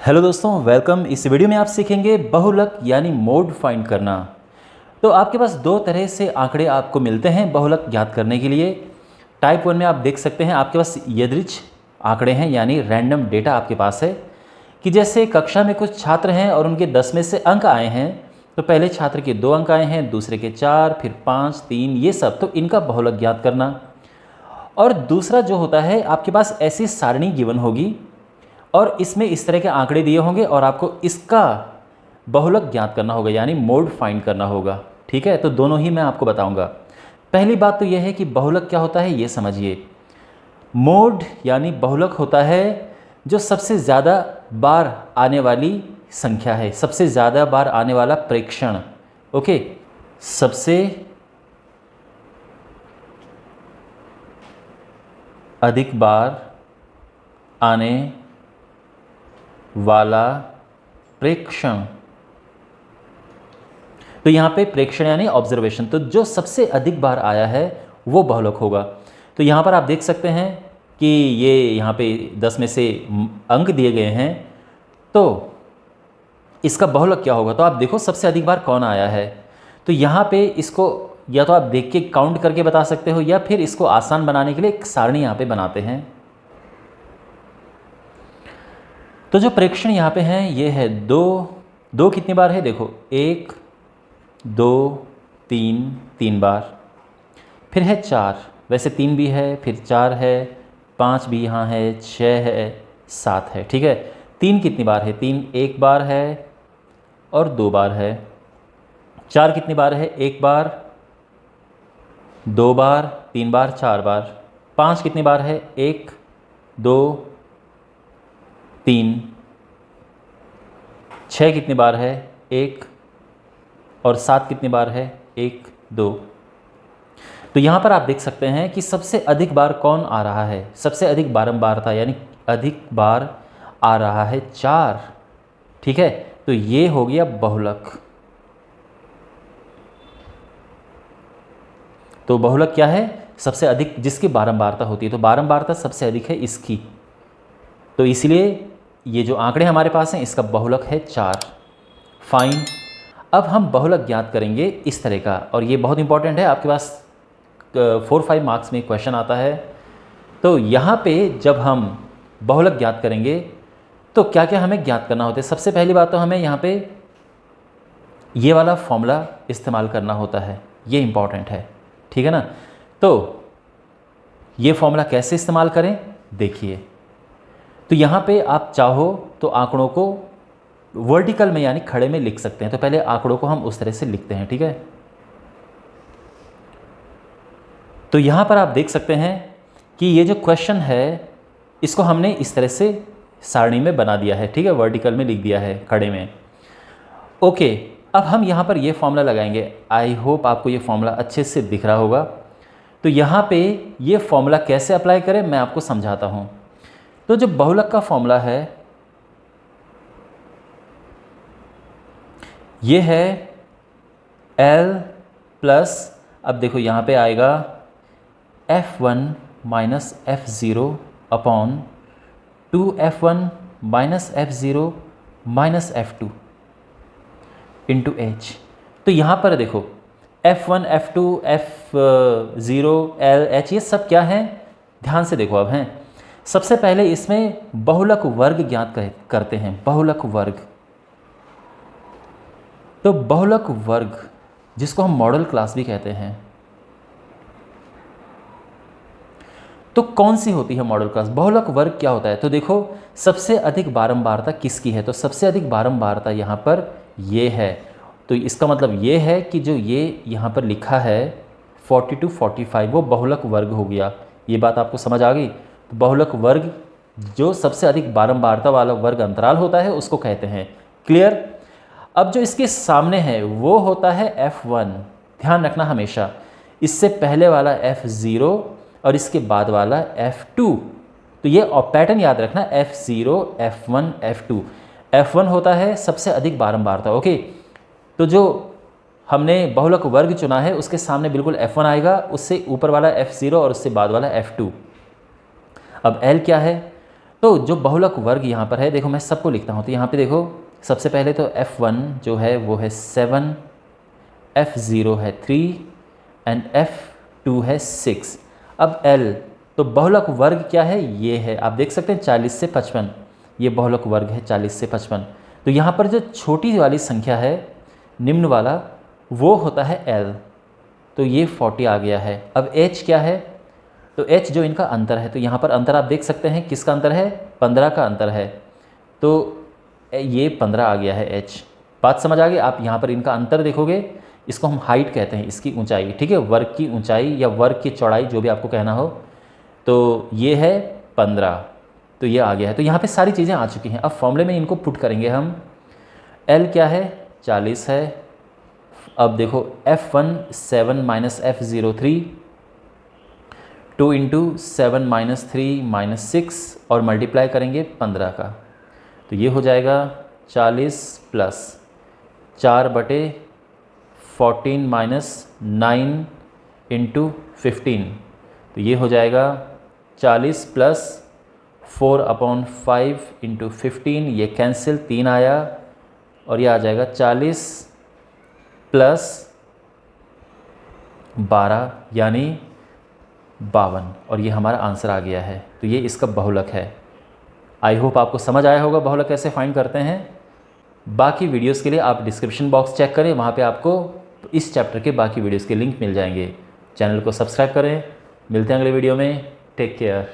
Hello दोस्तों, welcome. इस video में आप सीखेंगे बहुलक यानी मोड फाइंड करना। तो आपके पास दो तरह से आंकड़े आपको मिलते हैं बहुलक ज्ञात करने के लिए। टाइप 1 में आप देख सकते हैं आपके पास यादृच्छ आंकड़े हैं यानी रैंडम डेटा आपके पास है कि जैसे कक्षा में कुछ छात्र हैं और उनके 10 में से अंक आए हैं, तो पहले छात्र के 2 अंक आए हैं, दूसरे के 4, फिर 5, 3, ये सब, तो इनका बहुलक ज्ञात करना। और दूसरा जो होता है, आपके पास ऐसी सारणी गिवन होगी और इसमें इस तरह के आंकड़े दिए होंगे और आपको इसका बहुलक ज्ञात करना होगा यानी मोड फाइंड करना होगा। ठीक है, तो दोनों ही मैं आपको बताऊंगा। पहली बात तो यह है कि बहुलक क्या होता है ये समझिए। मोड यानी बहुलक होता है जो सबसे ज़्यादा बार आने वाली संख्या है, सबसे ज़्यादा बार आने वाला प्रेक्षण। ओके, सबसे अधिक बार आने वाला प्रेक्षण। तो यहाँ पे प्रेक्षण यानी ऑब्जर्वेशन, तो जो सबसे अधिक बार आया है वो बहुलक होगा। तो यहाँ पर आप देख सकते हैं कि ये यहाँ पे 10 में से अंक दिए गए हैं, तो इसका बहुलक क्या होगा। तो आप देखो सबसे अधिक बार कौन आया है, तो यहाँ पे इसको या तो आप देख के काउंट करके बता सकते हो या फिर इसको आसान बनाने के लिए एक सारणी यहाँ पे बनाते हैं। तो जो प्रेक्षण यहाँ पे हैं ये है दो कितनी बार है, देखो 1, 2, 3 बार, फिर है 4, वैसे 3 भी है, फिर 4 है, 5 भी यहाँ है, 6 है, 7 है। ठीक है, 3 कितनी बार है, 3 1 बार है और 2 बार है। 4 कितनी बार है, 1 बार, 2 बार, 3 बार, 4 बार। 5 कितनी बार है, 1 2 3। 6 कितनी बार है, 1, और 7 कितनी बार है, 1 2। तो यहाँ पर आप देख सकते हैं कि सबसे अधिक बार कौन आ रहा है, सबसे अधिक बारंबारता यानी अधिक बार आ रहा है 4। ठीक है, तो ये हो गया बहुलक। तो बहुलक क्या है, सबसे अधिक जिसकी बारंबारता होती है, तो बारंबारता सबसे अधिक है इसकी, तो इसलिए ये जो आंकड़े हमारे पास हैं इसका बहुलक है 4। फाइन। अब हम बहुलक ज्ञात करेंगे इस तरह का, और ये बहुत इंपॉर्टेंट है, आपके पास 4-5 मार्क्स में क्वेश्चन आता है। तो यहाँ पे जब हम बहुलक ज्ञात करेंगे तो क्या क्या हमें ज्ञात करना होता है। सबसे पहली बात तो हमें यहाँ पे ये वाला फॉर्मूला इस्तेमाल करना होता है, ये इंपॉर्टेंट है। ठीक है ना, तो ये फॉर्मूला कैसे इस्तेमाल करें देखिए। तो यहाँ पे आप चाहो तो आंकड़ों को वर्टिकल में यानी खड़े में लिख सकते हैं, तो पहले आंकड़ों को हम उस तरह से लिखते हैं। ठीक है, तो यहाँ पर आप देख सकते हैं कि ये जो क्वेश्चन है इसको हमने इस तरह से सारणी में बना दिया है। ठीक है, वर्टिकल में लिख दिया है, खड़े में। ओके, अब हम यहाँ पर ये फॉर्मूला लगाएंगे। आई होप आपको ये फॉर्मूला अच्छे से दिख रहा होगा। तो यहाँ पे ये फॉर्मूला कैसे अप्लाई करें मैं आपको समझाता हूँ। तो जो बहुलक का फॉर्मूला है ये है L प्लस, अब देखो यहाँ पे आएगा F1 minus F0 upon 2F1 minus F0 minus F2 into H। तो यहाँ पर देखो F1 F2 F0 L H ये सब क्या है, ध्यान से देखो। अब हैं सबसे पहले इसमें बहुलक वर्ग ज्ञात करते हैं, बहुलक वर्ग। तो बहुलक वर्ग जिसको हम मॉडल क्लास भी कहते हैं, तो कौन सी होती है मॉडल क्लास। बहुलक वर्ग क्या होता है, तो देखो सबसे अधिक बारंबारता किसकी है, तो सबसे अधिक बारंबारता यहाँ पर ये है। तो इसका मतलब ये है कि जो ये यहाँ पर लिखा है 40 to 45 वो बहुलक वर्ग हो गया। ये बात आपको समझ आ गई। तो बहुलक वर्ग जो सबसे अधिक बारंबारता वाला वर्ग अंतराल होता है उसको कहते हैं। क्लियर। अब जो इसके सामने है वो होता है F1। ध्यान रखना हमेशा, इससे पहले वाला F0 और इसके बाद वाला F2। तो ये पैटर्न याद रखना, F0 F1 F2। F1 होता है सबसे अधिक बारंबारता। ओके, तो जो हमने बहुलक वर्ग चुना है उसके सामने बिल्कुल F1 आएगा, उससे ऊपर वाला F0 और उससे बाद वाला F2। अब L क्या है, तो जो बहुलक वर्ग यहाँ पर है, देखो मैं सबको लिखता हूँ। तो यहाँ पे देखो सबसे पहले तो F1 जो है वो है 7, F0 है 3 एंड F2 है 6। अब L, तो बहुलक वर्ग क्या है, ये है, आप देख सकते हैं 40 से 55, ये बहुलक वर्ग है 40 से 55। तो यहाँ पर जो छोटी वाली संख्या है, निम्न वाला, वो होता है L, तो ये 40 आ गया है। अब H क्या है, तो H जो इनका अंतर है, तो यहाँ पर अंतर आप देख सकते हैं, किसका अंतर है, 15 का अंतर है, तो ये 15 आ गया है H। बात समझ आ गई। आप यहाँ पर इनका अंतर देखोगे, इसको हम हाइट कहते हैं, इसकी ऊंचाई, ठीक है, वर्ग की ऊंचाई या वर्ग की चौड़ाई, जो भी आपको कहना हो। तो ये है 15, तो ये आ गया है। तो यहाँ पे सारी चीज़ें आ चुकी हैं। अब फॉर्मूले में इनको पुट करेंगे हम। L क्या है, 40 है। अब देखो F1 7 minus F0 3, 2 into 7 minus 3 minus 6 और मल्टीप्लाई करेंगे 15 का, तो ये हो जाएगा 40 प्लस 4/14 माइनस 9 इंटू 15, तो ये हो जाएगा 40 प्लस 4/5 इंटू 15, ये कैंसिल, 3 आया, और ये आ जाएगा 40 प्लस 12 यानी 52, और ये हमारा आंसर आ गया है। तो ये इसका बहुलक है। आई होप आपको समझ आया होगा बहुलक कैसे फाइंड करते हैं। बाकी वीडियोस के लिए आप डिस्क्रिप्शन बॉक्स चेक करें, वहाँ पे आपको इस चैप्टर के बाकी वीडियोस के लिंक मिल जाएंगे। चैनल को सब्सक्राइब करें। मिलते हैं अगले वीडियो में। Take care.